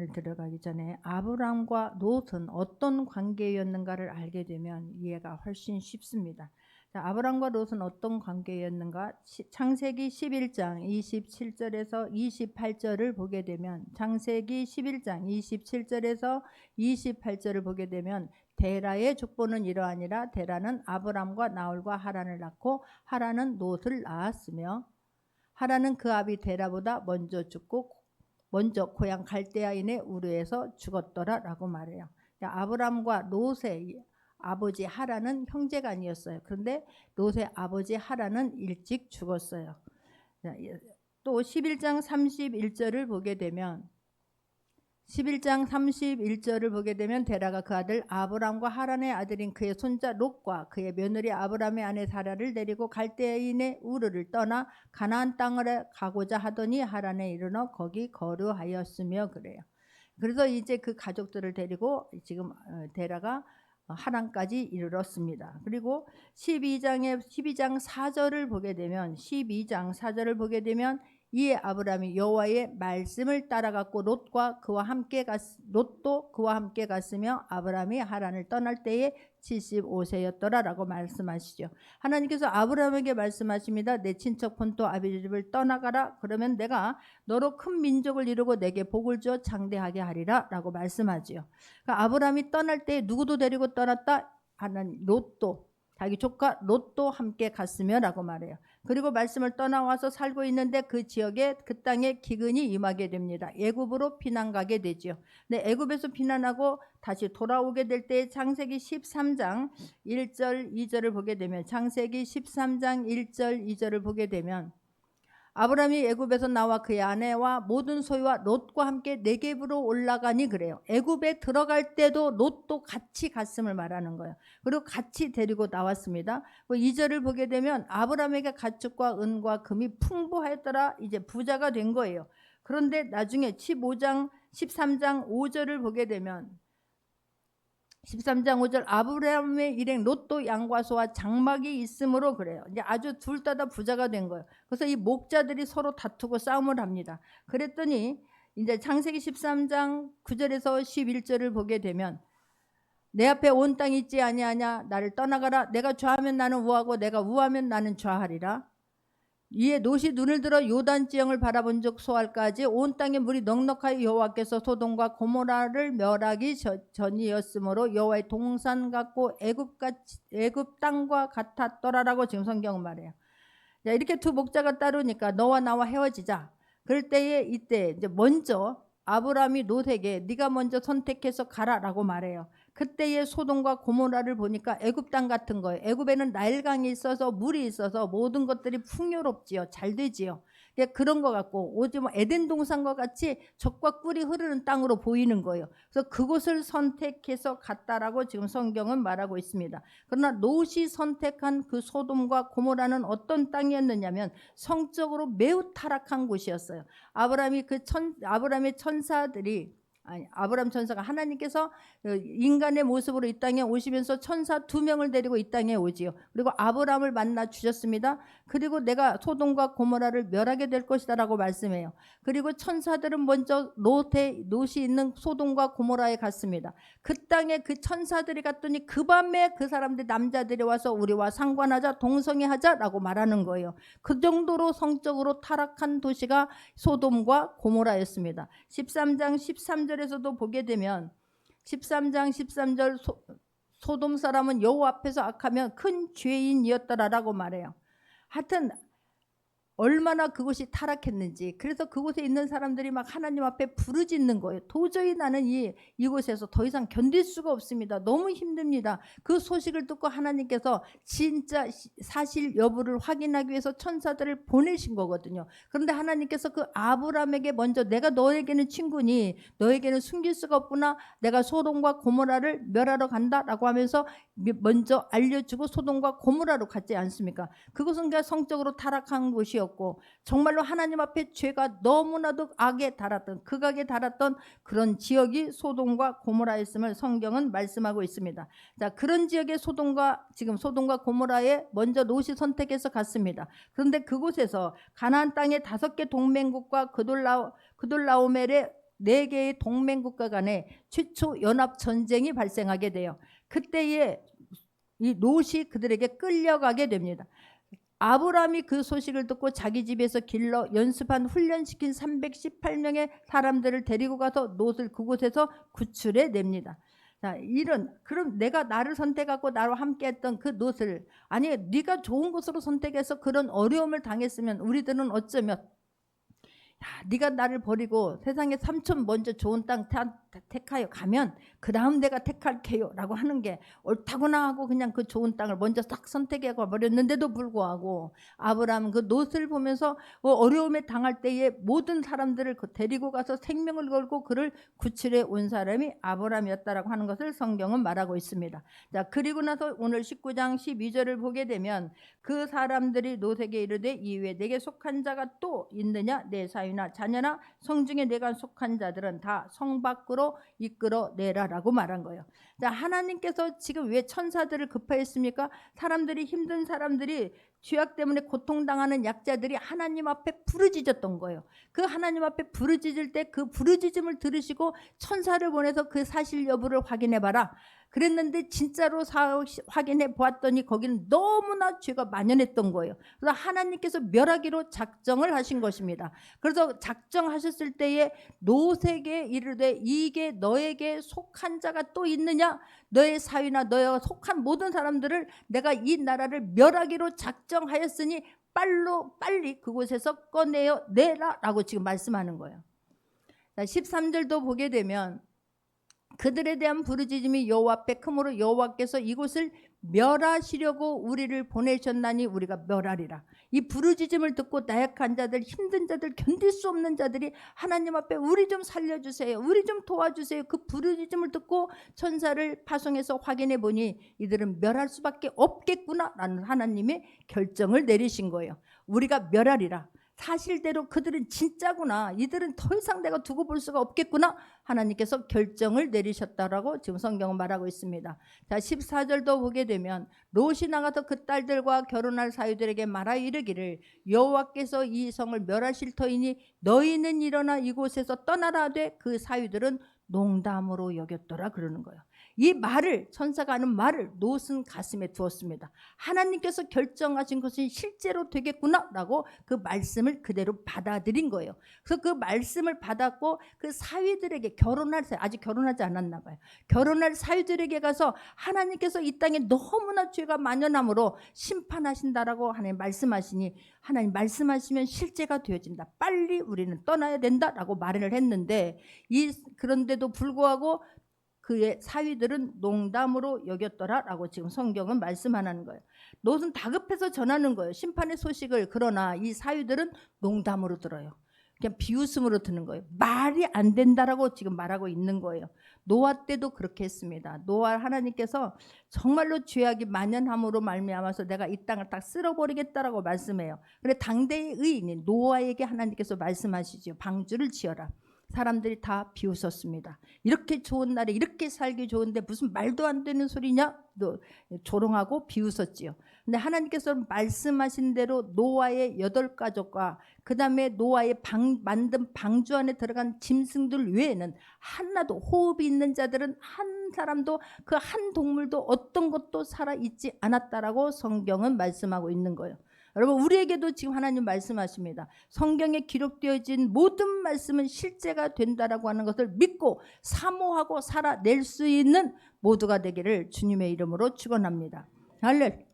말씀을 들어가기 전에 아브람과 롯은 어떤 관계였는가를 알게 되면 이해가 훨씬 쉽습니다. 자, 아브람과 롯은 어떤 관계였는가? 창세기 11장 27절에서 28절을 보게 되면, 창세기 11장 27절에서 28절을 보게 되면 데라의 족보는 이러하니라. 데라는 아브람과 나홀과 하란을 낳고 하란은 롯을 낳았으며, 하란은 그 아비 데라보다 먼저 죽고 먼저 고향 갈대아인의 우르에서 죽었더라 라고 말해요. 아브람과 롯의 아버지 하란은 형제가 아니었어요. 그런데 롯의 아버지 하란은 일찍 죽었어요. 또 11장 31절을 보게 되면 11장 31절을 보게 되면 데라가 그 아들 아브람과 하란의 아들인 그의 손자 롯과 그의 며느리 아브람의 아내 사라를 데리고 갈대인의 우르를 떠나 가나안 땅을 가고자 하더니 하란에 이르러 거기 거류하였으며 그래요. 그래서 이제 그 가족들을 데리고 지금 데라가 하란까지 이르렀습니다. 그리고 12장 4절을 보게 되면 12장 4절을 보게 되면 이에 아브람이 여호와의 말씀을 따라갔고 롯도 그와 함께 갔으며 아브람이 하란을 떠날 때에 75세였더라라고 말씀하시죠. 하나님께서 아브람에게 말씀하십니다. 내 친척 본토 아비 집을 떠나가라. 그러면 내가 너로 큰 민족을 이루고 내게 복을 주어 장대하게 하리라 라고 말씀하지요. 그러니까 아브람이 떠날 때 누구도 데리고 떠났다? 하나님 롯도, 자기 조카 롯도 함께 갔으며 라고 말해요. 그리고 말씀을 떠나와서 살고 있는데 그 지역에 그 땅에 기근이 임하게 됩니다. 애굽으로 피난 가게 되죠. 근데 애굽에서 피난하고 다시 돌아오게 될 때 창세기 13장 1절 2절을 보게 되면, 창세기 13장 1절 2절을 보게 되면 아브람이 애굽에서 나와 그의 아내와 모든 소유와 롯과 함께 네겝으로 올라가니 그래요. 애굽에 들어갈 때도 롯도 같이 갔음을 말하는 거예요. 그리고 같이 데리고 나왔습니다. 2절을 보게 되면 아브람에게 가축과 은과 금이 풍부하였더라. 이제 부자가 된 거예요. 그런데 나중에 13장 5절을 보게 되면 13장 5절 아브라함의 일행 롯도 양과 소와 장막이 있으므로 그래요. 이제 아주 둘 다 부자가 된 거예요. 그래서 이 목자들이 서로 다투고 싸움을 합니다. 그랬더니 이제 창세기 13장 9절에서 11절을 보게 되면 내 앞에 온 땅이 있지 아니하냐. 나를 떠나가라. 내가 좌하면 나는 우하고 내가 우하면 나는 좌하리라. 이에 롯이 눈을 들어 요단 지형을 바라본 적 소할까지 온 땅에 물이 넉넉하여 여호와께서 소돔과 고모라를 멸하기 전이었으므로 여호와의 동산 같고 애굽 땅과 같았더라라고 지금 성경은 말해요. 자, 이렇게 두 목자가 따르니까 너와 나와 헤어지자. 그럴 때에 이때 이제 먼저 아브람이 롯에게 네가 먼저 선택해서 가라라고 말해요. 그때의 소돔과 고모라를 보니까 애굽 땅 같은 거예요. 애굽에는 나일강이 있어서 물이 있어서 모든 것들이 풍요롭지요. 잘 되지요. 그런 것 같고 오직 에덴 동산과 같이 젖과 꿀이 흐르는 땅으로 보이는 거예요. 그래서 그곳을 선택해서 갔다라고 지금 성경은 말하고 있습니다. 그러나 롯이 선택한 그 소돔과 고모라는 어떤 땅이었느냐면 성적으로 매우 타락한 곳이었어요. 아브라함의 천사들이 아브람 천사가 하나님께서 인간의 모습으로 이 땅에 오시면서 천사 2명을 데리고 이 땅에 오지요. 그리고 아브람을 만나 주셨습니다. 그리고 내가 소돔과 고모라를 멸하게 될 것이다 라고 말씀해요. 그리고 천사들은 먼저 롯이 있는 소돔과 고모라에 갔습니다. 그 땅에 그 천사들이 갔더니 그 밤에 그 사람들 남자들이 와서 우리와 상관하자, 동성애하자 라고 말하는 거예요. 그 정도로 성적으로 타락한 도시가 소돔과 고모라였습니다. 13장 13절에서도 보게 되면 13장 13절 소돔 사람은 여호와 앞에서 악하며 큰 죄인이었더라라고 말해요. 하여튼 얼마나 그곳이 타락했는지, 그래서 그곳에 있는 사람들이 막 하나님 앞에 부르짖는 거예요. 도저히 나는 이곳에서 더 이상 견딜 수가 없습니다. 너무 힘듭니다. 그 소식을 듣고 하나님께서 진짜 사실 여부를 확인하기 위해서 천사들을 보내신 거거든요. 그런데 하나님께서 그 아브람에게 먼저 내가 너에게는 친구니 너에게는 숨길 수가 없구나. 내가 소돔과 고모라를 멸하러 간다라고 하면서 먼저 알려주고 소돔과 고모라로 갔지 않습니까? 그것은 그냥 성적으로 타락한 곳이었고 정말로 하나님 앞에 죄가 너무나도 극악에 달았던 그런 지역이 소돔과 고모라였음을 성경은 말씀하고 있습니다. 자, 그런 지역의 소돔과 고모라에 먼저 롯이 선택해서 갔습니다. 그런데 그곳에서 가나안 땅의 5개 동맹국과 그돌라오멜의 4개의 동맹국가 간에 최초 연합 전쟁이 발생하게 돼요. 그때에 이 롯이 그들에게 끌려가게 됩니다. 아브라함이 그 소식을 듣고 자기 집에서 길러 연습한 훈련시킨 318명의 사람들을 데리고 가서 롯을 그곳에서 구출해 냅니다. 자, 그럼 내가 나를 선택하고 나와 함께했던 그 롯을, 아니 네가 좋은 곳으로 선택해서 그런 어려움을 당했으면 우리들은 어쩌면, 야, 네가 나를 버리고 세상에 삼촌 먼저 좋은 땅 택하여 가면 그 다음 내가 택할게요 라고 하는 게 옳다구나 하고 그냥 그 좋은 땅을 먼저 딱 선택해 버렸는데도 불구하고 아브라함은 그 롯을 보면서 어려움에 당할 때에 모든 사람들을 데리고 가서 생명을 걸고 그를 구출해 온 사람이 아브라함이었다라고 하는 것을 성경은 말하고 있습니다. 자, 그리고 나서 오늘 19장 12절을 보게 되면 그 사람들이 롯에게 이르되 이후에 내게 속한 자가 또 있느냐? 내 사위나 자녀나 성중에 내가 속한 자들은 다 성 밖으로 이끌어내라라고 말한 거예요. 자, 하나님께서 지금 왜 천사들을 급파했습니까? 사람들이, 힘든 사람들이, 죄악 때문에 고통당하는 약자들이 하나님 앞에 부르짖었던 거예요. 그 하나님 앞에 부르짖을 때 그 부르짖음을 들으시고 천사를 보내서 그 사실 여부를 확인해 봐라 그랬는데 진짜로 확인해 보았더니 거기는 너무나 죄가 만연했던 거예요. 그래서 하나님께서 멸하기로 작정을 하신 것입니다. 그래서 작정하셨을 때에 롯에게 이르되 이게 너에게 속한 자가 또 있느냐? 너의 사위나 너의 속한 모든 사람들을 내가 이 나라를 멸하기로 작정하였으니 빨리 그곳에서 꺼내어 내라 라고 지금 말씀하는 거예요. 13절도 보게 되면 그들에 대한 부르짖음이 여호와 앞에 크므로 여호와께서 이곳을 멸하시려고 우리를 보내셨나니 우리가 멸하리라. 이 부르짖음을 듣고 나약한 자들, 힘든 자들, 견딜 수 없는 자들이 하나님 앞에 우리 좀 살려주세요, 우리 좀 도와주세요. 그 부르짖음을 듣고 천사를 파송해서 확인해 보니 이들은 멸할 수밖에 없겠구나라는 하나님의 결정을 내리신 거예요. 우리가 멸하리라. 사실대로 그들은 진짜구나, 이들은 더 이상 내가 두고 볼 수가 없겠구나, 하나님께서 결정을 내리셨다라고 지금 성경은 말하고 있습니다. 자, 14절도 보게 되면 롯이 나가서 그 딸들과 결혼할 사위들에게 말하여 이르기를 여호와께서 이 성을 멸하실 터이니 너희는 일어나 이곳에서 떠나라 하되 그 사위들은 농담으로 여겼더라 그러는 거예요. 이 말을, 천사가 하는 말을 롯은 가슴에 두었습니다. 하나님께서 결정하신 것이 실제로 되겠구나 라고 그 말씀을 그대로 받아들인 거예요. 그래서 그 말씀을 받았고 그 사위들에게, 아직 결혼하지 않았나 봐요, 결혼할 사위들에게 가서 하나님께서 이 땅에 너무나 죄가 만연함으로 심판하신다라고 하나님 말씀하시니 하나님 말씀하시면 실제가 되어진다, 빨리 우리는 떠나야 된다라고 말을 했는데, 그런데도 불구하고 그의 사위들은 농담으로 여겼더라라고 지금 성경은 말씀하는 거예요. 롯은 다급해서 전하는 거예요, 심판의 소식을. 그러나 이 사위들은 농담으로 들어요. 그냥 비웃음으로 듣는 거예요. 말이 안 된다라고 지금 말하고 있는 거예요. 노아 때도 그렇게 했습니다. 노아 하나님께서 정말로 죄악이 만연함으로 말미암아서 내가 이 땅을 딱 쓸어버리겠다라고 말씀해요. 그런데 당대의 의인인 노아에게 하나님께서 말씀하시죠. 방주를 지어라. 사람들이 다 비웃었습니다. 이렇게 좋은 날에 이렇게 살기 좋은데 무슨 말도 안 되는 소리냐? 또 조롱하고 비웃었지요. 근데 하나님께서 말씀하신 대로 노아의 8가족과 그 다음에 노아의 만든 방주 안에 들어간 짐승들 외에는 하나도, 호흡이 있는 자들은 한 사람도, 그 한 동물도 어떤 것도 살아있지 않았다라고 성경은 말씀하고 있는 거예요. 여러분, 우리에게도 지금 하나님 말씀하십니다. 성경에 기록되어진 모든 말씀은 실제가 된다라고 하는 것을 믿고 사모하고 살아낼 수 있는 모두가 되기를 주님의 이름으로 축원합니다. 할렐루야.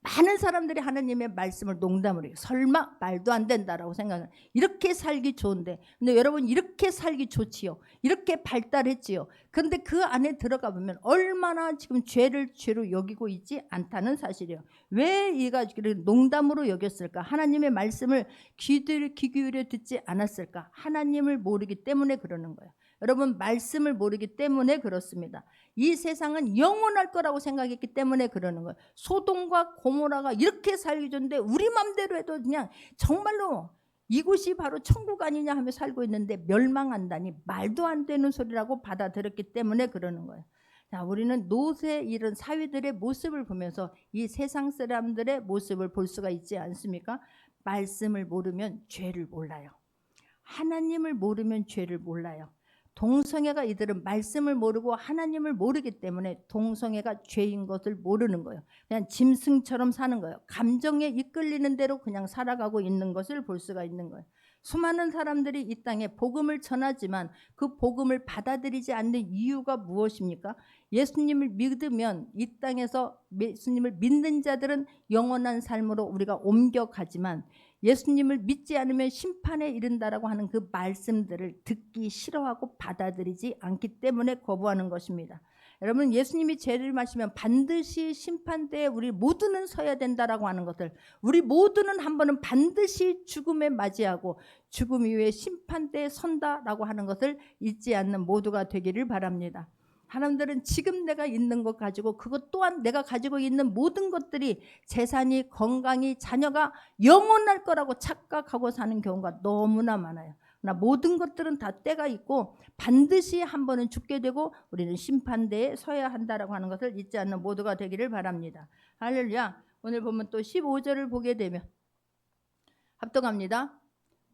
많은 사람들이 하나님의 말씀을 농담으로 해요. 설마 말도 안 된다라고 생각해요. 이렇게 살기 좋은데. 근데 여러분, 이렇게 살기 좋지요. 이렇게 발달했지요. 그런데 그 안에 들어가 보면 얼마나 지금 죄를 죄로 여기고 있지 않다는 사실이에요. 왜 이가 농담으로 여겼을까? 하나님의 말씀을 귀 기울여 듣지 않았을까? 하나님을 모르기 때문에 그러는 거예요. 여러분, 말씀을 모르기 때문에 그렇습니다. 이 세상은 영원할 거라고 생각했기 때문에 그러는 거예요. 소돔과 고모라가 이렇게 살기 좋은데 우리 맘대로 해도 그냥 정말로 이곳이 바로 천국 아니냐 하며 살고 있는데 멸망한다니 말도 안 되는 소리라고 받아들였기 때문에 그러는 거예요. 자, 우리는 롯의 이런 사위들의 모습을 보면서 이 세상 사람들의 모습을 볼 수가 있지 않습니까? 말씀을 모르면 죄를 몰라요. 하나님을 모르면 죄를 몰라요. 동성애가 이들은 말씀을 모르고 하나님을 모르기 때문에 동성애가 죄인 것을 모르는 거예요. 그냥 짐승처럼 사는 거예요. 감정에 이끌리는 대로 그냥 살아가고 있는 것을 볼 수가 있는 거예요. 수많은 사람들이 이 땅에 복음을 전하지만 그 복음을 받아들이지 않는 이유가 무엇입니까? 예수님을 믿으면 이 땅에서 예수님을 믿는 자들은 영원한 삶으로 우리가 옮겨가지만 예수님을 믿지 않으면 심판에 이른다라고 하는 그 말씀들을 듣기 싫어하고 받아들이지 않기 때문에 거부하는 것입니다. 여러분, 예수님이 죄를 마시면 반드시 심판대에 우리 모두는 서야 된다라고 하는 것을, 우리 모두는 한 번은 반드시 죽음에 맞이하고 죽음 이후에 심판대에 선다라고 하는 것을 잊지 않는 모두가 되기를 바랍니다. 사람들은 지금 내가 있는 것 가지고 그것 또한 내가 가지고 있는 모든 것들이 재산이, 건강이, 자녀가 영원할 거라고 착각하고 사는 경우가 너무나 많아요. 그러나 모든 것들은 다 때가 있고 반드시 한 번은 죽게 되고 우리는 심판대에 서야 한다라고 하는 것을 잊지 않는 모두가 되기를 바랍니다. 할렐루야. 오늘 보면 또 15절을 보게 되면 합독합니다.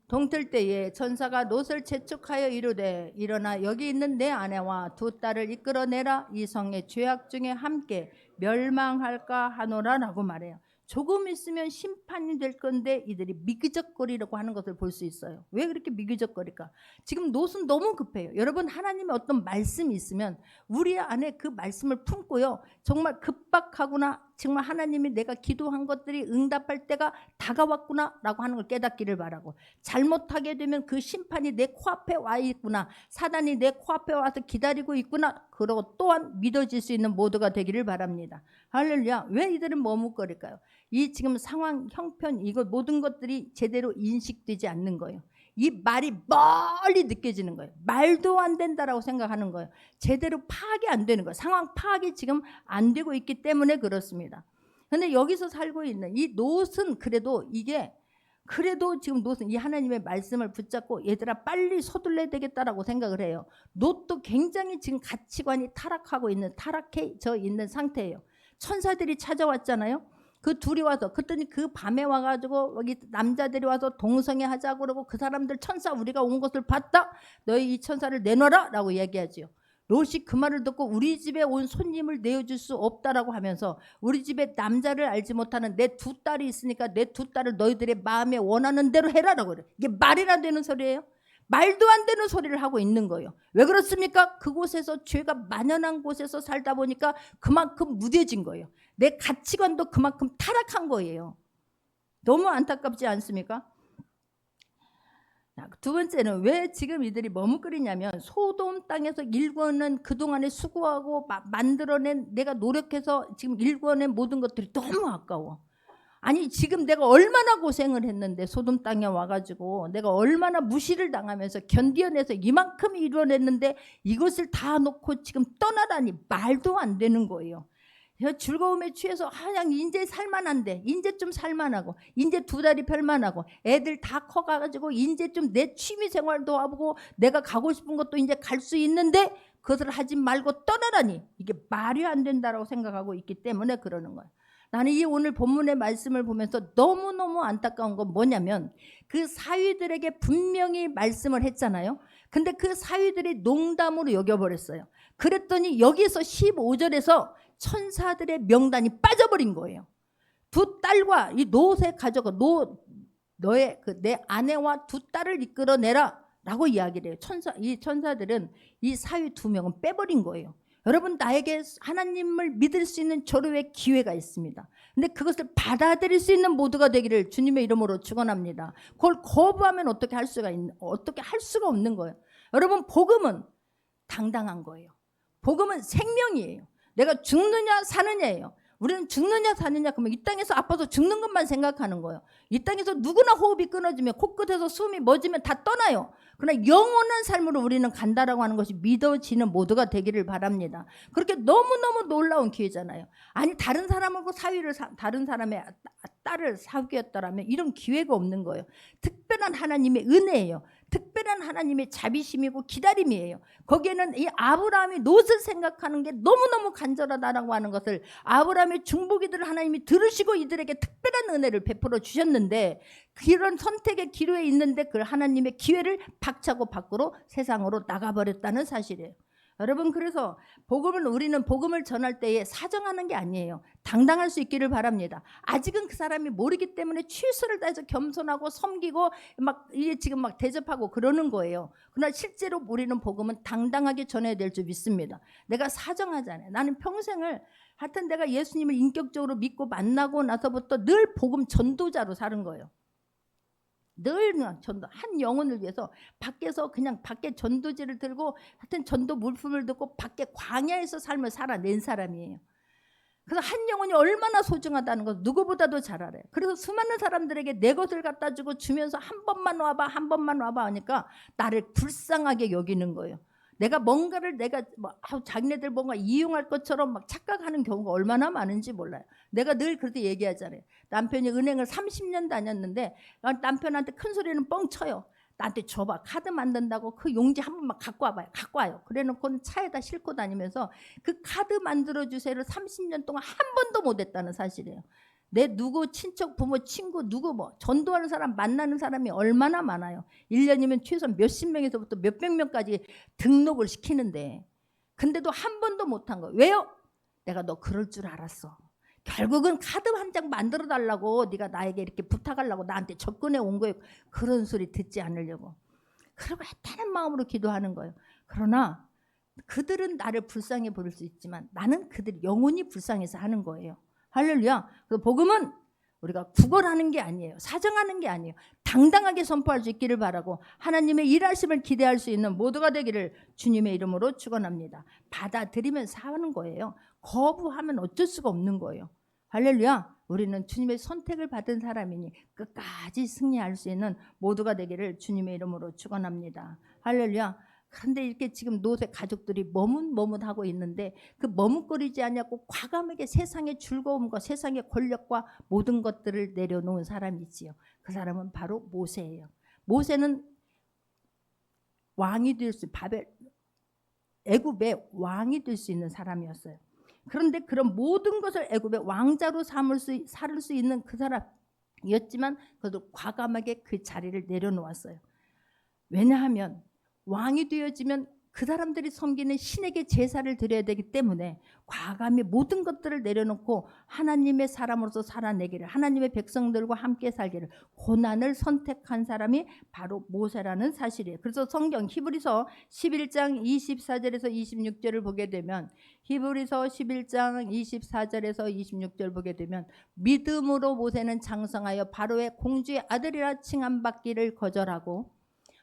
동틀 때에 천사가 롯을 재촉하여 이르되 일어나 여기 있는 내 아내와 두 딸을 이끌어내라. 이 성의 죄악 중에 함께 멸망할까 하노라라고 말해요. 조금 있으면 심판이 될 건데 이들이 미기적거리려고 하는 것을 볼 수 있어요. 왜 그렇게 미기적거릴까? 지금 롯은 너무 급해요. 여러분, 하나님의 어떤 말씀이 있으면 우리 안에 그 말씀을 품고요, 정말 급박하구나, 정말 하나님이 내가 기도한 것들이 응답할 때가 다가왔구나 라고 하는 걸 깨닫기를 바라고, 잘못하게 되면 그 심판이 내 코앞에 와 있구나, 사단이 내 코앞에 와서 기다리고 있구나, 그러고 또한 믿어질 수 있는 모두가 되기를 바랍니다. 할렐루야. 왜 이들은 머뭇거릴까요? 이 지금 상황, 형편, 이거 모든 것들이 제대로 인식되지 않는 거예요. 이 말이 멀리 느껴지는 거예요. 말도 안 된다라고 생각하는 거예요. 제대로 파악이 안 되는 거예요. 상황 파악이 지금 안 되고 있기 때문에 그렇습니다. 그런데 여기서 살고 있는 이 롯은 그래도 지금 롯은 이 하나님의 말씀을 붙잡고 얘들아 빨리 서둘러야 되겠다라고 생각을 해요. 롯도 굉장히 지금 가치관이 타락해져 있는 상태예요. 천사들이 찾아왔잖아요. 그 둘이 와서, 그랬더니 그 밤에 와가지고 여기 남자들이 와서 동성애 하자고 그러고, 그 사람들 천사 우리가 온 것을 봤다, 너희 이 천사를 내놔라 라고 얘기하지요. 롯이 그 말을 듣고 우리 집에 온 손님을 내어줄 수 없다라고 하면서, 우리 집에 남자를 알지 못하는 내 두 딸이 있으니까 내 두 딸을 너희들의 마음에 원하는 대로 해라라고 그래요. 이게 말이나 되는 소리예요? 말도 안 되는 소리를 하고 있는 거예요. 왜 그렇습니까? 그곳에서 죄가 만연한 곳에서 살다 보니까 그만큼 무뎌진 거예요. 내 가치관도 그만큼 타락한 거예요. 너무 안타깝지 않습니까? 두 번째는 왜 지금 이들이 머뭇거리냐면, 소돔 땅에서 일궈낸 그동안에 수고하고 만들어낸, 내가 노력해서 지금 일궈낸 모든 것들이 너무 아까워. 아니, 지금 내가 얼마나 고생을 했는데 소돔 땅에 와가지고 내가 얼마나 무시를 당하면서 견뎌내서 이만큼 이뤄냈는데 이것을 다 놓고 지금 떠나다니 말도 안 되는 거예요. 즐거움에 취해서 그냥 이제 살만한데, 이제 좀 살만하고, 이제 두 다리 펼만하고, 애들 다 커가지고 이제 좀 내 취미 생활도 하고 내가 가고 싶은 것도 이제 갈 수 있는데 그것을 하지 말고 떠나라니, 이게 말이 안 된다라고 생각하고 있기 때문에 그러는 거예요. 나는 이 오늘 본문의 말씀을 보면서 너무너무 안타까운 건 뭐냐면, 그 사위들에게 분명히 말씀을 했잖아요. 근데 그 사위들이 농담으로 여겨버렸어요. 그랬더니 여기서 15절에서 천사들의 명단이 빠져버린 거예요. 두 딸과 이 롯의 가족은 너의 내 아내와 두 딸을 이끌어내라 라고 이야기를 해요. 이 천사들은 이 사위 두 명은 빼버린 거예요. 여러분, 나에게 하나님을 믿을 수 있는 절호의 기회가 있습니다. 근데 그것을 받아들일 수 있는 모두가 되기를 주님의 이름으로 축원합니다. 그걸 거부하면 어떻게 할 수가 없는 거예요. 여러분, 복음은 당당한 거예요. 복음은 생명이에요. 내가 죽느냐 사느냐예요. 우리는 죽느냐 사느냐 그러면 이 땅에서 아파서 죽는 것만 생각하는 거예요. 이 땅에서 누구나 호흡이 끊어지면, 코끝에서 숨이 멎으면 다 떠나요. 그러나 영원한 삶으로 우리는 간다라고 하는 것이 믿어지는 모두가 되기를 바랍니다. 그렇게 너무너무 놀라운 기회잖아요. 아니, 다른 사람하고 다른 사람의 딸을 사귀었더라면 이런 기회가 없는 거예요. 특별한 하나님의 은혜예요. 특별한 하나님의 자비심이고 기다림이에요. 거기에는 이 아브라함이 롯을 생각하는 게 너무너무 간절하다라고 하는 것을, 아브라함의 중보기들을 하나님이 들으시고 이들에게 특별한 은혜를 베풀어 주셨는데, 그런 선택의 기로에 있는데 그 하나님의 기회를 박차고 밖으로 세상으로 나가버렸다는 사실이에요. 여러분, 그래서 우리는 복음을 전할 때에 사정하는 게 아니에요. 당당할 수 있기를 바랍니다. 아직은 그 사람이 모르기 때문에 최선을 다해서 겸손하고 섬기고 지금 대접하고 그러는 거예요. 그러나 실제로 우리는 복음은 당당하게 전해야 될 줄 믿습니다. 내가 사정하잖아요. 나는 평생을 하여튼 내가 예수님을 인격적으로 믿고 만나고 나서부터 늘 복음 전도자로 사는 거예요. 늘 전도, 한 영혼을 위해서 밖에서 그냥 밖에 전도지를 들고 하여튼 전도 물품을 듣고 밖에 광야에서 삶을 살아낸 사람이에요. 그래서 한 영혼이 얼마나 소중하다는 걸 누구보다도 잘 알아요. 그래서 수많은 사람들에게 내 것을 갖다 주고 주면서 한 번만 와봐 하니까 나를 불쌍하게 여기는 거예요. 내가 뭔가를 자기네들 뭔가 이용할 것처럼 착각하는 경우가 얼마나 많은지 몰라요. 내가 늘 그렇게 얘기하잖아요. 남편이 은행을 30년 다녔는데 남편한테 큰 소리는 뻥 쳐요. 나한테 줘봐. 카드 만든다고 그 용지 한 번만 갖고 와봐요. 갖고 와요. 그래 놓고는 차에다 싣고 다니면서 그 카드 만들어주세요를 30년 동안 한 번도 못했다는 사실이에요. 내 누구 친척 부모 친구 누구 전도하는 사람 만나는 사람이 얼마나 많아요. 1년이면 최소 몇십 명에서부터 몇백 명까지 등록을 시키는데, 근데도 한 번도 못한 거예요. 왜요? 내가 너 그럴 줄 알았어. 결국은 카드 한 장 만들어 달라고 네가 나에게 이렇게 부탁하려고 나한테 접근해 온 거예요. 그런 소리 듣지 않으려고. 그러고 애타는 마음으로 기도하는 거예요. 그러나 그들은 나를 불쌍히 부를 수 있지만 나는 그들 영혼이 불쌍해서 하는 거예요. 할렐루야. 그래서 복음은 우리가 구걸하는 게 아니에요. 사정하는 게 아니에요. 당당하게 선포할 수 있기를 바라고 하나님의 일하심을 기대할 수 있는 모두가 되기를 주님의 이름으로 축원합니다. 받아들이면서 하는 거예요. 거부하면 어쩔 수가 없는 거예요. 할렐루야. 우리는 주님의 선택을 받은 사람이니 끝까지 승리할 수 있는 모두가 되기를 주님의 이름으로 축원합니다. 할렐루야. 그런데 이렇게 지금 롯의 가족들이 머뭇머뭇하고 있는데 그 머뭇거리지 않냐고 과감하게 세상의 즐거움과 세상의 권력과 모든 것들을 내려놓은 사람이 있지요. 그 사람은 바로 모세예요. 모세는 왕이 될 수, 애굽의 왕이 될 수 있는 사람이었어요. 그런데 그런 모든 것을 애굽의 왕자로 삼을 수 있는 그 사람이었지만 그래도 과감하게 그 자리를 내려놓았어요. 왜냐하면 왕이 되어지면 그 사람들이 섬기는 신에게 제사를 드려야 되기 때문에 과감히 모든 것들을 내려놓고 하나님의 사람으로서 살아내기를, 하나님의 백성들과 함께 살기를, 고난을 선택한 사람이 바로 모세라는 사실이에요. 그래서 성경 히브리서 11장 24절에서 26절을 보게 되면, 히브리서 11장 24절에서 26절 보게 되면, 믿음으로 모세는 장성하여 바로의 공주의 아들이라 칭함받기를 거절하고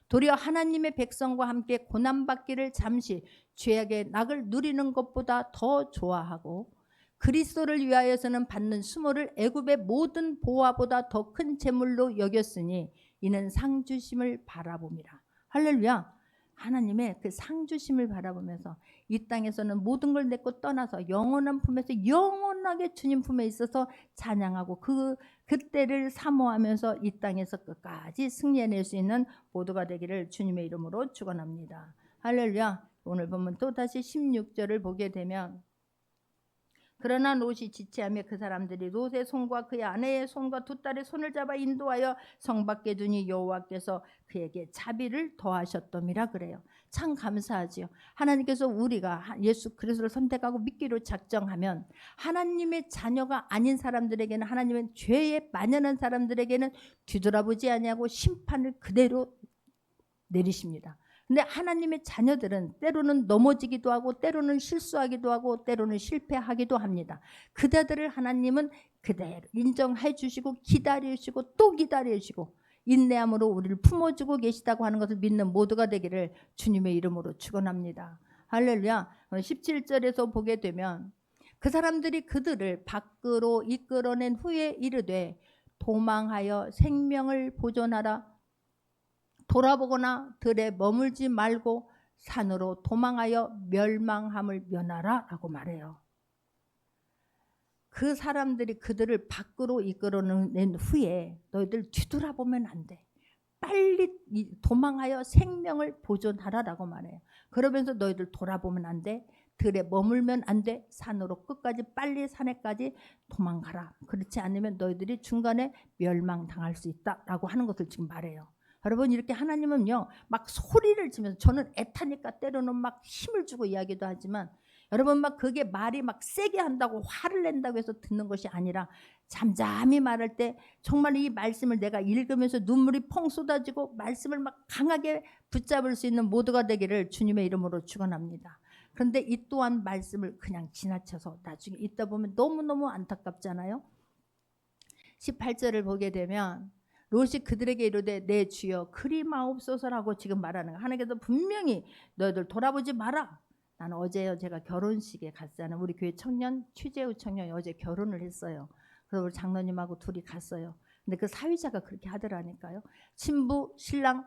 도리어 하나님의 백성과 함께 고난받기를 잠시 죄악의 낙을 누리는 것보다 더 좋아하고 그리스도를 위하여서는 받는 수모를 애굽의 모든 보화보다 더 큰 재물로 여겼으니 이는 상주심을 바라봅니다. 할렐루야. 하나님의 그 상주심을 바라보면서 이 땅에서는 모든 걸 내고 떠나서 영원한 품에서 영원하게 주님 품에 있어서 찬양하고 그때를 사모하면서 이 땅에서 끝까지 승리해낼 수 있는 모두가 되기를 주님의 이름으로 축원합니다. 할렐루야. 오늘 보면 또다시 16절을 보게 되면, 그러나 롯이 지체하며 그 사람들이 롯의 손과 그의 아내의 손과 두 딸의 손을 잡아 인도하여 성 밖에 두니 여호와께서 그에게 자비를 더하셨더미라 그래요. 참 감사하지요. 하나님께서 우리가 예수 그리스도를 선택하고 믿기로 작정하면 하나님의 자녀가 아닌 사람들에게는, 하나님의 죄에 만연한 사람들에게는 뒤돌아보지 아니하고 심판을 그대로 내리십니다. 근데 하나님의 자녀들은 때로는 넘어지기도 하고 때로는 실수하기도 하고 때로는 실패하기도 합니다. 그들을 하나님은 그대로 인정해 주시고 기다리시고 또 기다리시고 인내함으로 우리를 품어주고 계시다고 하는 것을 믿는 모두가 되기를 주님의 이름으로 축원합니다. 할렐루야. 17절에서 보게 되면 그 사람들이 그들을 밖으로 이끌어낸 후에 이르되 도망하여 생명을 보존하라. 돌아보거나 들에 머물지 말고 산으로 도망하여 멸망함을 면하라 라고 말해요. 그 사람들이 그들을 밖으로 이끌어낸 후에 너희들 뒤돌아보면 안 돼. 빨리 도망하여 생명을 보존하라라고 말해요. 그러면서 너희들 돌아보면 안 돼. 들에 머물면 안 돼. 산으로 끝까지 빨리 산에까지 도망가라. 그렇지 않으면 너희들이 중간에 멸망당할 수 있다라고 하는 것을 지금 말해요. 여러분, 이렇게 하나님은요 막 소리를 지면서, 저는 애타니까 때로는 막 힘을 주고 이야기도 하지만, 여러분 막 그게 말이 막 세게 한다고 화를 낸다고 해서 듣는 것이 아니라 잠잠히 말할 때 정말 이 말씀을 내가 읽으면서 눈물이 펑 쏟아지고 말씀을 막 강하게 붙잡을 수 있는 모두가 되기를 주님의 이름으로 축원합니다. 그런데 이 또한 말씀을 그냥 지나쳐서 나중에 있다 보면 너무너무 안타깝잖아요. 18절을 보게 되면 롯이 그들에게 이르되 내 주여 그리 마옵소서라고 지금 말하는 거예요. 하나님께서 분명히 너희들 돌아보지 마라. 나는 어제요 제가 결혼식에 갔잖아요. 우리 교회 청년 취재우 청년이 어제 결혼을 했어요. 그래서 우리 장로님하고 둘이 갔어요. 근데 그 사위자가 그렇게 하더라니까요. 신부 신랑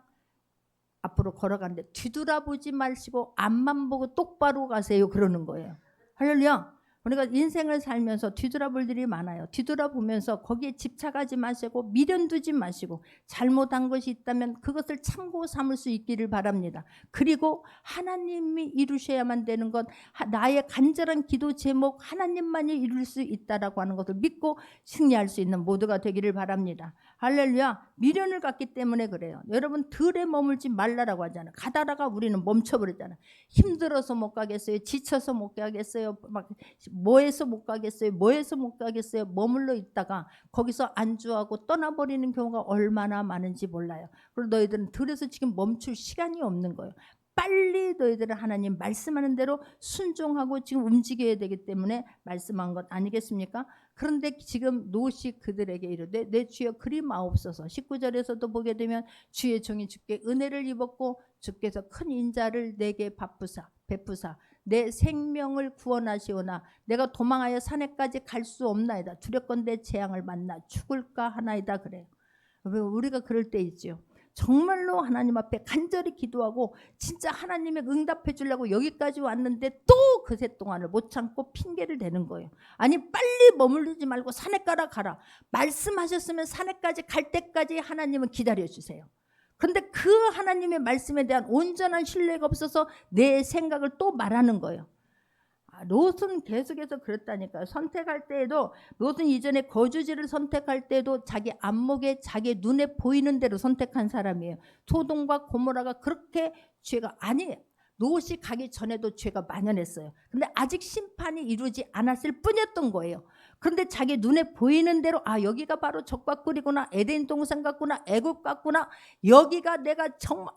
앞으로 걸어가는데 뒤돌아보지 마시고 앞만 보고 똑바로 가세요 그러는 거예요. 할렐루야. 우리가 인생을 살면서 뒤돌아볼 일이 많아요. 뒤돌아보면서 거기에 집착하지 마시고 미련 두지 마시고 잘못한 것이 있다면 그것을 참고 삼을 수 있기를 바랍니다. 그리고 하나님이 이루셔야만 되는 것, 나의 간절한 기도 제목 하나님만이 이룰 수 있다라고 하는 것을 믿고 승리할 수 있는 모두가 되기를 바랍니다. 할렐루야. 미련을 갖기 때문에 그래요. 여러분 들에 머물지 말라라고 하잖아요. 가다가 우리는 멈춰버리잖아요. 힘들어서 못 가겠어요. 지쳐서 못 가겠어요. 막 뭐해서 못 가겠어요. 뭐해서 못 가겠어요. 머물러 있다가 거기서 안주하고 떠나버리는 경우가 얼마나 많은지 몰라요. 그리고 너희들은 들에서 지금 멈출 시간이 없는 거예요. 빨리 너희들은 하나님 말씀하는 대로 순종하고 지금 움직여야 되기 때문에 말씀한 것 아니겠습니까? 그런데 지금 롯이 그들에게 이르되 내 주여 그리 마옵소서. 19절에서도 보게 되면 주의 종이 주께 은혜를 입었고 주께서 큰 인자를 내게 베푸사 내 생명을 구원하시오나 내가 도망하여 산에까지 갈 수 없나이다. 두렵건대 재앙을 만나 죽을까 하나이다. 그래요. 우리가 그럴 때 있죠. 정말로 하나님 앞에 간절히 기도하고 진짜 하나님의 응답해 주려고 여기까지 왔는데 또 그새 동안을 못 참고 핑계를 대는 거예요. 아니 빨리 머물르지 말고 산에까지 가라. 말씀하셨으면 산에까지 갈 때까지 하나님은 기다려 주세요. 그런데 그 하나님의 말씀에 대한 온전한 신뢰가 없어서 내 생각을 또 말하는 거예요. 롯은 계속해서 그랬다니까요. 선택할 때에도 롯은 이전에 거주지를 선택할 때도 자기 안목에 자기 눈에 보이는 대로 선택한 사람이에요. 소돔과 고모라가 그렇게 죄가 아니에요. 롯이 가기 전에도 죄가 만연했어요. 근데 아직 심판이 이루어지지 않았을 뿐이었던 거예요. 그런데 자기 눈에 보이는 대로 여기가 바로 적과 꿀이구나, 에덴 동산 같구나, 애굽 같구나, 여기가 내가 정말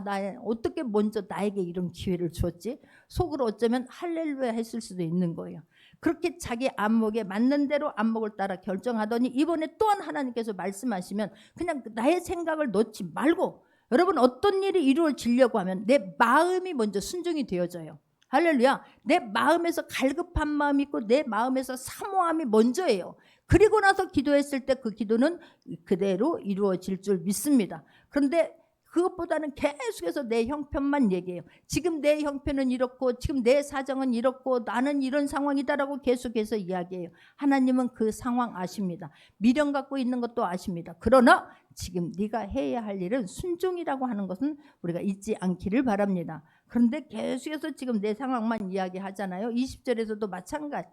나 어떻게 먼저 나에게 이런 기회를 주었지? 속으로 어쩌면 할렐루야 했을 수도 있는 거예요. 그렇게 자기 안목에 맞는 대로 안목을 따라 결정하더니 이번에 또한 하나님께서 말씀하시면 그냥 나의 생각을 넣지 말고, 여러분 어떤 일이 이루어지려고 하면 내 마음이 먼저 순종이 되어져요. 할렐루야. 내 마음에서 갈급한 마음이 있고 내 마음에서 사모함이 먼저예요. 그리고 나서 기도했을 때 그 기도는 그대로 이루어질 줄 믿습니다. 그런데 그것보다는 계속해서 내 형편만 얘기해요. 지금 내 형편은 이렇고 지금 내 사정은 이렇고 나는 이런 상황이다라고 계속해서 이야기해요. 하나님은 그 상황 아십니다. 미련 갖고 있는 것도 아십니다. 그러나 지금 네가 해야 할 일은 순종이라고 하는 것은 우리가 잊지 않기를 바랍니다. 그런데 계속해서 지금 내 상황만 이야기하잖아요. 20절에서도 마찬가지.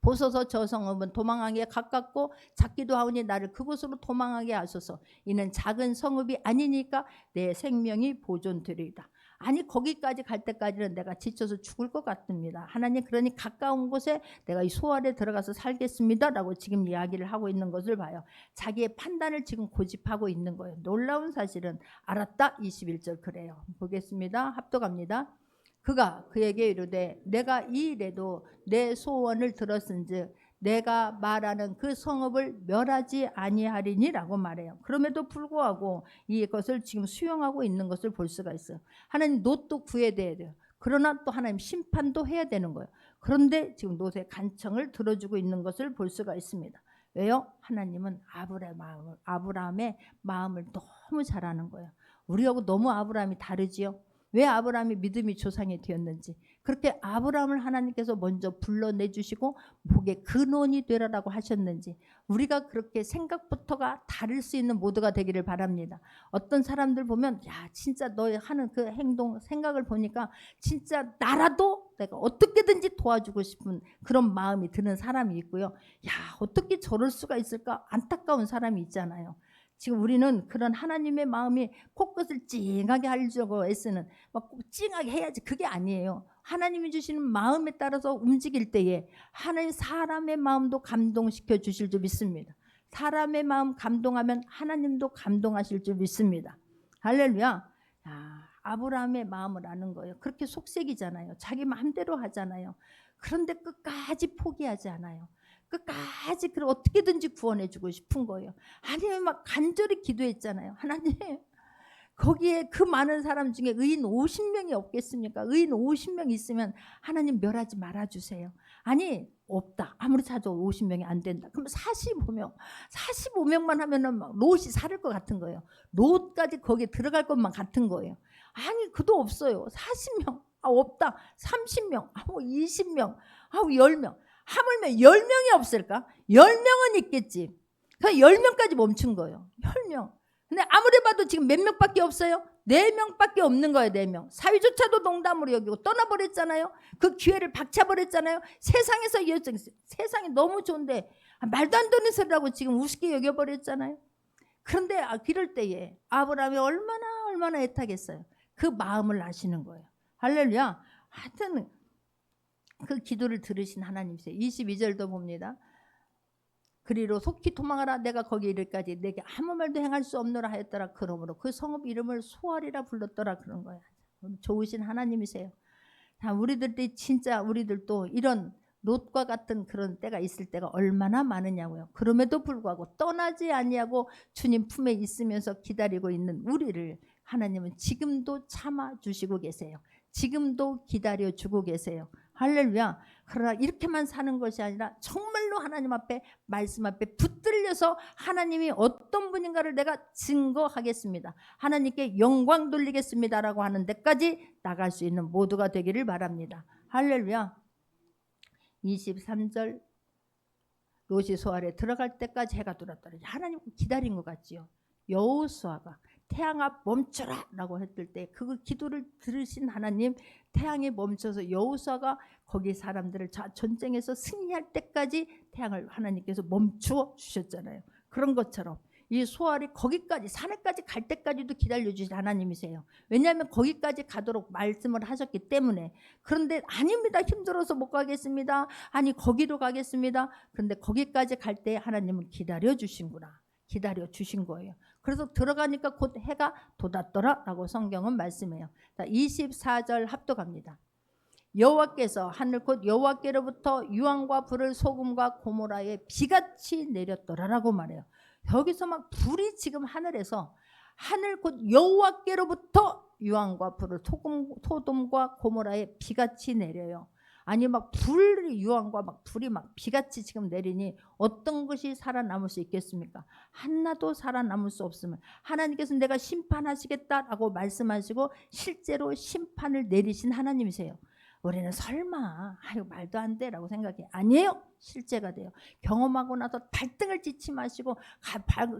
보소서 저 성읍은 도망하기에 가깝고 작기도 하오니 나를 그곳으로 도망하게 하소서. 이는 작은 성읍이 아니니까 내 생명이 보존되리이다. 아니 거기까지 갈 때까지는 내가 지쳐서 죽을 것 같습니다. 하나님 그러니 가까운 곳에 내가 이 소알에 들어가서 살겠습니다 라고 지금 이야기를 하고 있는 것을 봐요. 자기의 판단을 지금 고집하고 있는 거예요. 놀라운 사실은 알았다 21절 그래요. 보겠습니다. 합독합니다. 그가 그에게 이르되 내가 이 일에도 내 소원을 들었은즉 내가 말하는 그 성읍을 멸하지 아니하리니라고 말해요. 그럼에도 불구하고 이것을 지금 수용하고 있는 것을 볼 수가 있어요. 하나님 롯도 구해야 돼요. 그러나 또 하나님 심판도 해야 되는 거예요. 그런데 지금 롯의 간청을 들어주고 있는 것을 볼 수가 있습니다. 왜요? 하나님은 아브라함의 마음을 너무 잘 아는 거예요. 우리하고 너무 아브라함이 다르지요. 왜 아브라함이 믿음이 조상이 되었는지, 그렇게 아브라함을 하나님께서 먼저 불러내주시고 복의 근원이 되라라고 하셨는지, 우리가 그렇게 생각부터가 다를 수 있는 모두가 되기를 바랍니다. 어떤 사람들 보면 야 진짜 너의 하는 그 행동 생각을 보니까 진짜 나라도 내가 어떻게든지 도와주고 싶은 그런 마음이 드는 사람이 있고요. 야 어떻게 저럴 수가 있을까 안타까운 사람이 있잖아요. 지금 우리는 그런 하나님의 마음이 코끝을 찡하게 하려고 애쓰는 막 꼭 찡하게 해야지 그게 아니에요. 하나님이 주시는 마음에 따라서 움직일 때에 하나님 사람의 마음도 감동시켜 주실 줄 믿습니다. 사람의 마음 감동하면 하나님도 감동하실 줄 믿습니다. 할렐루야. 아브라함의 마음을 아는 거예요. 그렇게 속색이잖아요. 자기 마음대로 하잖아요. 그런데 끝까지 포기하지 않아요. 끝까지 그걸 어떻게든지 구원해 주고 싶은 거예요. 아니 막 간절히 기도했잖아요. 하나님 거기에 그 많은 사람 중에 의인 50명이 없겠습니까? 의인 50명 있으면 하나님 멸하지 말아주세요. 아니 없다. 아무리 찾아도 50명이 안 된다. 그럼 45명만 하면은 막 롯이 살을 것 같은 거예요. 롯까지 거기에 들어갈 것만 같은 거예요. 아니 그도 없어요. 40명 없다. 30명 20명 10명 하물며 10명이 없을까? 10명은 있겠지. 그 10명까지 멈춘 거예요. 10명. 근데 아무리 봐도 지금 몇 명밖에 없어요? 4명밖에 없는 거예요. 4명. 사위조차도 농담으로 여기고 떠나버렸잖아요. 그 기회를 박차버렸잖아요. 세상에서 세상이 너무 좋은데 말도 안 되는 소리라고 지금 우습게 여겨버렸잖아요. 그런데 이럴 때에 아브라함이 얼마나 애타겠어요. 그 마음을 아시는 거예요. 할렐루야. 하여튼 그 기도를 들으신 하나님이세요. 22절도 봅니다. 그리로 속히 도망하라. 내가 거기 이르기까지 내게 아무 말도 행할 수 없노라 하였더라. 그러므로 그 성읍 이름을 소알이라 불렀더라. 그런 거야. 좋으신 하나님이세요. 우리들이 진짜 우리들도 이런 롯과 같은 그런 때가 있을 때가 얼마나 많으냐고요. 그럼에도 불구하고 떠나지 아니하고 주님 품에 있으면서 기다리고 있는 우리를 하나님은 지금도 참아주시고 계세요. 지금도 기다려주고 계세요. 할렐루야. 그러나 이렇게만 사는 것이 아니라 정말로 하나님 앞에 말씀 앞에 붙들려서 하나님이 어떤 분인가를 내가 증거하겠습니다. 하나님께 영광 돌리겠습니다라고 하는 데까지 나갈 수 있는 모두가 되기를 바랍니다. 할렐루야. 23절 롯이 소알에 들어갈 때까지 해가 돌았더니 하나님 기다린 것 같지요. 여호수아가 태양아 멈춰라 라고 했을 때 그 기도를 들으신 하나님, 태양이 멈춰서 여호수아가 거기 사람들을 전쟁에서 승리할 때까지 태양을 하나님께서 멈추어 주셨잖아요. 그런 것처럼 이 소알이 거기까지 산에까지 갈 때까지도 기다려주신 하나님이세요. 왜냐하면 거기까지 가도록 말씀을 하셨기 때문에. 그런데 아닙니다. 힘들어서 못 가겠습니다. 아니 거기로 가겠습니다. 그런데 거기까지 갈 때 하나님은 기다려주신구나. 기다려주신 거예요. 그래서 들어가니까 곧 해가 돋았더라 라고 성경은 말씀해요. 24절 합독합니다. 여호와께서 하늘 곧 여호와께로부터 유황과 불을 소금과 고모라에 비같이 내렸더라라고 말해요. 여기서 막 불이 지금 하늘에서 하늘 곧 여호와께로부터 유황과 불을 소돔과 고모라에 비같이 내려요. 아니 막 불이 유황과 막 불이 막 비같이 지금 내리니 어떤 것이 살아남을 수 있겠습니까? 하나도 살아남을 수 없으면 하나님께서 내가 심판하시겠다라고 말씀하시고 실제로 심판을 내리신 하나님이세요. 우리는 설마 아유 말도 안 돼라고 생각해. 아니에요. 실제가 돼요. 경험하고 나서 발등을 찢지 마시고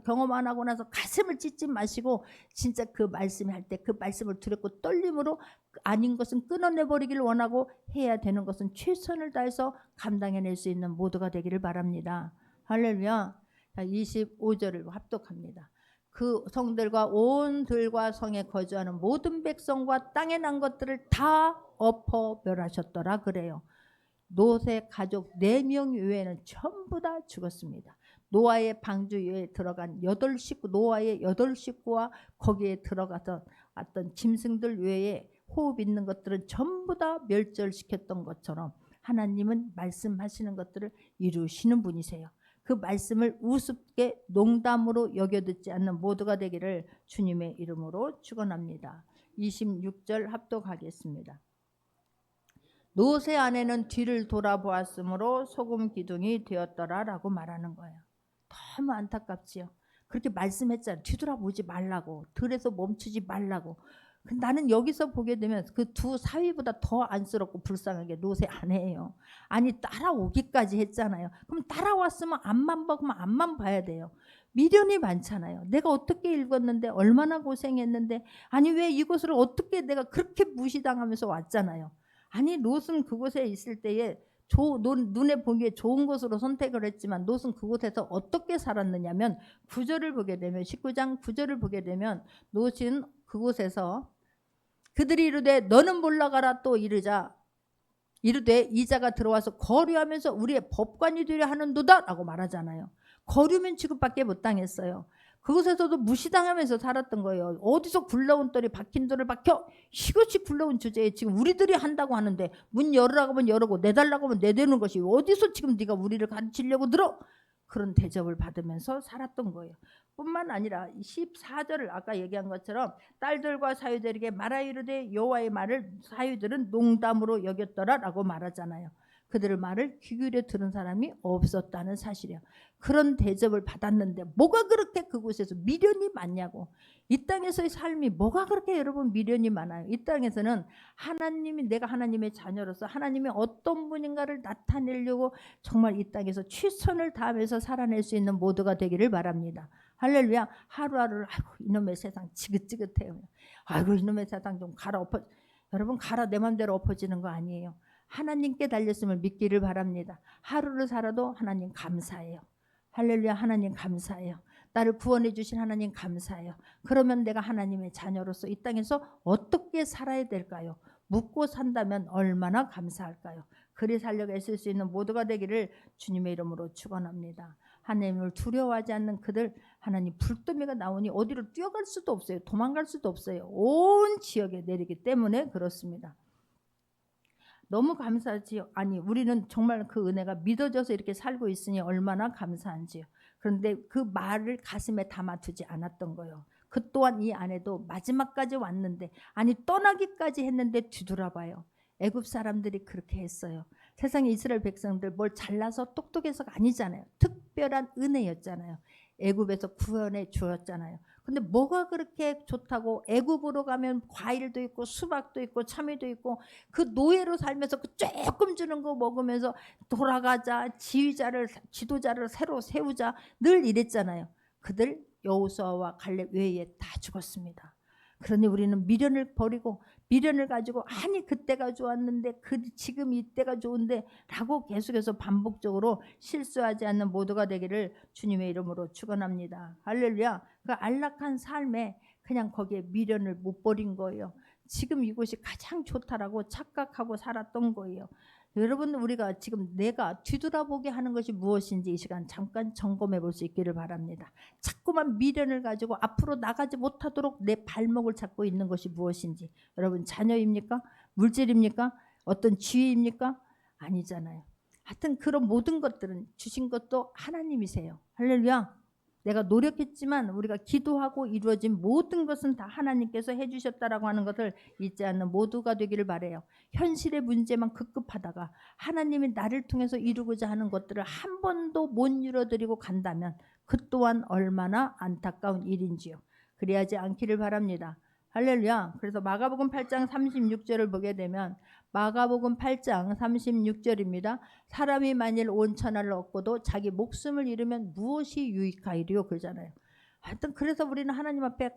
경험 안 하고 나서 가슴을 찢지 마시고 진짜 그 말씀을 할 때 그 말씀을 두렵고 떨림으로 아닌 것은 끊어내버리기를 원하고 해야 되는 것은 최선을 다해서 감당해낼 수 있는 모두가 되기를 바랍니다. 할렐루야. 25절을 합독합니다. 그 성들과 온 들과 성에 거주하는 모든 백성과 땅에 난 것들을 다 엎어 멸하셨더라 그래요. 롯의 가족 4명 외에는 전부 다 죽었습니다. 노아의 방주 위에 들어간 8식구, 노아의 8식구와 거기에 들어갔던 어떤 짐승들 외에 호흡 있는 것들은 전부 다 멸절시켰던 것처럼 하나님은 말씀하시는 것들을 이루시는 분이세요. 그 말씀을 우습게 농담으로 여겨듣지 않는 모두가 되기를 주님의 이름으로 축원합니다. 26절 합독하겠습니다. 롯의 아내는 뒤를 돌아보았으므로 소금 기둥이 되었더라라고 말하는 거예요. 너무 안타깝지요. 그렇게 말씀했잖아요. 뒤돌아보지 말라고, 들에서 멈추지 말라고. 나는 여기서 보게 되면 그 두 사위보다 더 안쓰럽고 불쌍하게 롯의 아내예요. 아니 따라오기까지 했잖아요. 그럼 따라왔으면 앞만 보면 앞만 봐야 돼요. 미련이 많잖아요. 내가 어떻게 읽었는데 얼마나 고생했는데 아니 왜 이곳을 어떻게 내가 그렇게 무시당하면서 왔잖아요. 아니 롯은 그곳에 있을 때에 눈에 보기에 좋은 곳으로 선택을 했지만 롯은 그곳에서 어떻게 살았느냐면 9절을 보게 되면 19장 9절을 보게 되면 롯은 그곳에서 그들이 이르되 너는 몰라가라 또 이르되 이자가 들어와서 거류하면서 우리의 법관이 되려 하는도다 라고 말하잖아요. 거류면 취급밖에 못 당했어요. 그곳에서도 무시당하면서 살았던 거예요. 어디서 굴러온 돌이 박힌 돌을 박혀 이것이 굴러온 주제에 지금 우리들이 한다고 하는데 문 열으라고 하면 열고 내달라고 하면 내대는 것이 어디서 지금 네가 우리를 가르치려고 들어? 그런 대접을 받으면서 살았던 거예요. 뿐만 아니라 14절을 아까 얘기한 것처럼 딸들과 사위들에게 말하 이르되 여호와의 말을 사위들은 농담으로 여겼더라 라고 말하잖아요. 그들의 말을 귀 기울여 들은 사람이 없었다는 사실이에요. 그런 대접을 받았는데 뭐가 그렇게 그곳에서 미련이 많냐고. 이 땅에서의 삶이 뭐가 그렇게 여러분 미련이 많아요. 이 땅에서는 하나님이 내가 하나님의 자녀로서 하나님이 어떤 분인가를 나타내려고 정말 이 땅에서 최선을 다하면서 살아낼 수 있는 모두가 되기를 바랍니다. 할렐루야. 하루하루를 아이고 이놈의 세상 지긋지긋해요. 아이고 이놈의 세상 좀 갈아 엎어. 여러분 갈아 내 맘대로 엎어지는 거 아니에요. 하나님께 달렸음을 믿기를 바랍니다. 하루를 살아도 하나님 감사해요. 할렐루야. 하나님 감사해요. 나를 구원해 주신 하나님 감사해요. 그러면 내가 하나님의 자녀로서 이 땅에서 어떻게 살아야 될까요? 묻고 산다면 얼마나 감사할까요? 그리 살려고 애쓸 수 있는 모두가 되기를 주님의 이름으로 축원합니다. 하나님을 두려워하지 않는 그들 하나님 불더미가 나오니 어디로 뛰어갈 수도 없어요. 도망갈 수도 없어요. 온 지역에 내리기 때문에 그렇습니다. 너무 감사하지요. 아니 우리는 정말 그 은혜가 믿어져서 이렇게 살고 있으니 얼마나 감사한지요. 그런데 그 말을 가슴에 담아두지 않았던 거예요. 그 또한 이 아내도 마지막까지 왔는데 아니 떠나기까지 했는데 뒤돌아봐요. 애굽 사람들이 그렇게 했어요. 세상에 이스라엘 백성들 뭘 잘나서 똑똑해서가 아니잖아요. 특별한 은혜였잖아요. 애굽에서 구원해 주었잖아요. 근데 뭐가 그렇게 좋다고 애굽으로 가면 과일도 있고 수박도 있고 참외도 있고 그 노예로 살면서 그 조금 주는 거 먹으면서 돌아가자 지도자를 새로 세우자 늘 이랬잖아요. 그들 여호수아와 갈렙 외에 다 죽었습니다. 그러니 우리는 미련을 버리고 미련을 가지고 아니 그때가 좋았는데 지금 이때가 좋은데 라고 계속해서 반복적으로 실수하지 않는 모두가 되기를 주님의 이름으로 축원합니다. 할렐루야. 그 안락한 삶에 그냥 거기에 미련을 못 버린 거예요. 지금 이곳이 가장 좋다라고 착각하고 살았던 거예요. 여러분 우리가 지금 내가 뒤돌아보게 하는 것이 무엇인지 이 시간 잠깐 점검해 볼 수 있기를 바랍니다. 자꾸만 미련을 가지고 앞으로 나가지 못하도록 내 발목을 잡고 있는 것이 무엇인지. 여러분 자녀입니까? 물질입니까? 어떤 지위입니까? 아니잖아요. 하여튼 그런 모든 것들은 주신 것도 하나님이세요. 할렐루야. 내가 노력했지만 우리가 기도하고 이루어진 모든 것은 다 하나님께서 해주셨다라고 하는 것을 잊지 않는 모두가 되기를 바라요. 현실의 문제만 급급하다가 하나님이 나를 통해서 이루고자 하는 것들을 한 번도 못 이루어드리고 간다면 그 또한 얼마나 안타까운 일인지요. 그래야지 않기를 바랍니다. 할렐루야. 그래서 마가복음 8장 36절을 보게 되면 마가복음 8장 36절입니다. 사람이 만일 온 천하를 얻고도 자기 목숨을 잃으면 무엇이 유익하리요 그러잖아요. 하여튼 그래서 우리는 하나님 앞에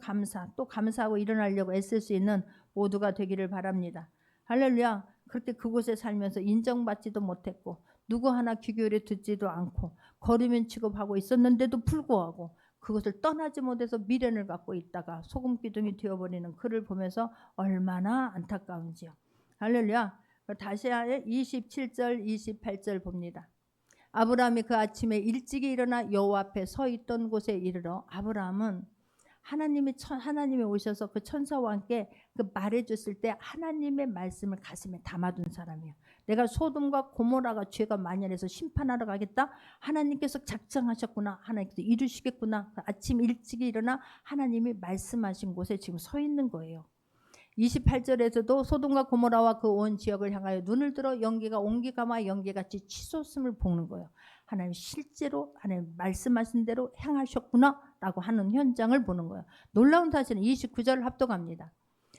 또 감사하고 일어나려고 애쓸 수 있는 모두가 되기를 바랍니다. 할렐루야. 그렇게 그곳에 살면서 인정받지도 못했고 누구 하나 귀 기울여 듣지도 않고 거류면 취급하고 있었는데도 불구하고 그것을 떠나지 못해서 미련을 갖고 있다가 소금 기둥이 되어버리는 그를 보면서 얼마나 안타까운지요. 할렐루야. 다시 27절 28절 봅니다. 아브라함이 그 아침에 일찍이 일어나 여호와 앞에 서 있던 곳에 이르러 아브라함은 하나님이 오셔서 그 천사와 함께 그 말해줬을 때 하나님의 말씀을 가슴에 담아둔 사람이에요. 내가 소돔과 고모라가 죄가 만연해서 심판하러 가겠다. 하나님께서 작정하셨구나. 하나님께서 이루시겠구나. 아침 일찍 일어나 하나님이 말씀하신 곳에 지금 서 있는 거예요. 28절에서도 소돔과 고모라와 그 온 지역을 향하여 눈을 들어 연기가 옹기가마 연기같이 치솟음을 볶는 거예요. 하나님 실제로 하나님 말씀하신 대로 행하셨구나 라고 하는 현장을 보는 거예요. 놀라운 사실은 29절을 합독합니다.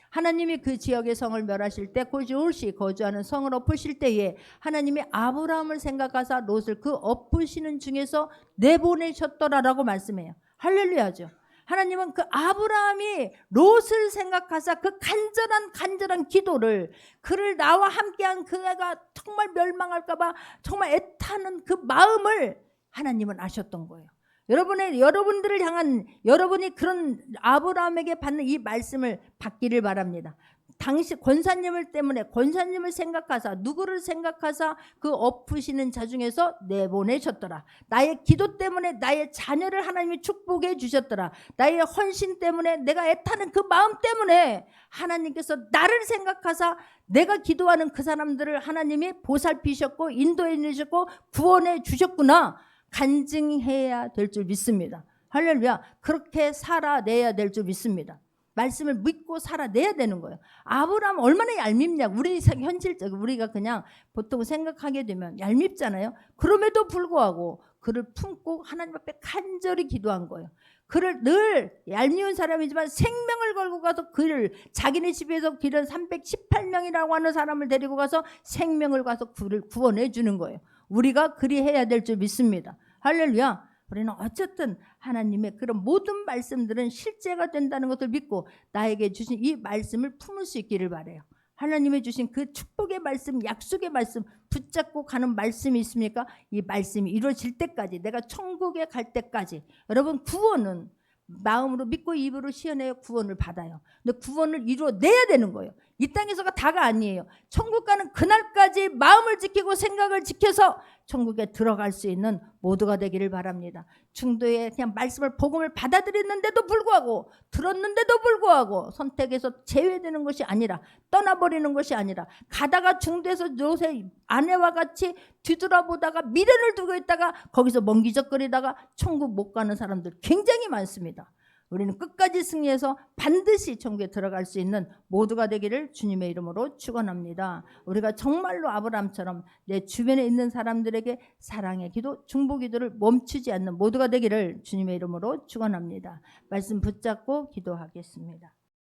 하나님이 그 지역의 성을 멸하실 때 곧 롯이 거주하는 성을 엎으실 때에 하나님이 아브라함을 생각하사 롯을 그 엎으시는 중에서 내보내셨더라라고 말씀해요. 할렐루야죠. 하나님은 그 아브라함이 롯을 생각하사 그 간절한 기도를, 그를 나와 함께한 그 애가 정말 멸망할까 봐 정말 애타는 그 마음을 하나님은 아셨던 거예요. 여러분들을 향한, 여러분이 그런 아브라함에게 받는 이 말씀을 받기를 바랍니다. 당시 권사님을 생각하사, 누구를 생각하사 그 엎으시는 자 중에서 내보내셨더라. 나의 기도 때문에 나의 자녀를 하나님이 축복해 주셨더라. 나의 헌신 때문에, 내가 애타는 그 마음 때문에 하나님께서 나를 생각하사 내가 기도하는 그 사람들을 하나님이 보살피셨고 인도해 주셨고 구원해 주셨구나, 간증해야 될 줄 믿습니다. 할렐루야. 그렇게 살아내야 될 줄 믿습니다. 말씀을 믿고 살아내야 되는 거예요. 아브라함 얼마나 얄밉냐. 현실적으로 우리가 그냥 보통 생각하게 되면 얄밉잖아요. 그럼에도 불구하고 그를 품고 하나님 앞에 간절히 기도한 거예요. 그를 늘 얄미운 사람이지만 생명을 걸고 가서 그를, 자기네 집에서 기른 318명이라고 하는 사람을 데리고 가서 생명을 가서 그를 구원해 주는 거예요. 우리가 그리해야 될 줄 믿습니다. 할렐루야. 우리는 어쨌든 하나님의 그런 모든 말씀들은 실제가 된다는 것을 믿고 나에게 주신 이 말씀을 품을 수 있기를 바라요. 하나님이 주신 그 축복의 말씀, 약속의 말씀 붙잡고 가는 말씀이 있습니까? 이 말씀이 이루어질 때까지, 내가 천국에 갈 때까지, 여러분 구원은 마음으로 믿고 입으로 시연해야 구원을 받아요. 근데 구원을 이루어내야 되는 거예요. 이 땅에서가 다가 아니에요. 천국 가는 그날까지 마음을 지키고 생각을 지켜서 천국에 들어갈 수 있는 모두가 되기를 바랍니다. 중도에 그냥 말씀을, 복음을 받아들였는데도 불구하고, 들었는데도 불구하고 선택해서 제외되는 것이 아니라, 떠나버리는 것이 아니라, 가다가 중도에서 요새 아내와 같이 뒤돌아보다가 미련을 두고 있다가 거기서 멍기적거리다가 천국 못 가는 사람들 굉장히 많습니다. 우리는 끝까지 승리해서 반드시 천국에 들어갈 수 있는 모두가 되기를 주님의 이름으로 축원합니다. 우리가 정말로 아브라함처럼 내 주변에 있는 사람들에게 사랑의 기도, 중보 기도를 멈추지 않는 모두가 되기를 주님의 이름으로 축원합니다. 말씀 붙잡고 기도하겠습니다.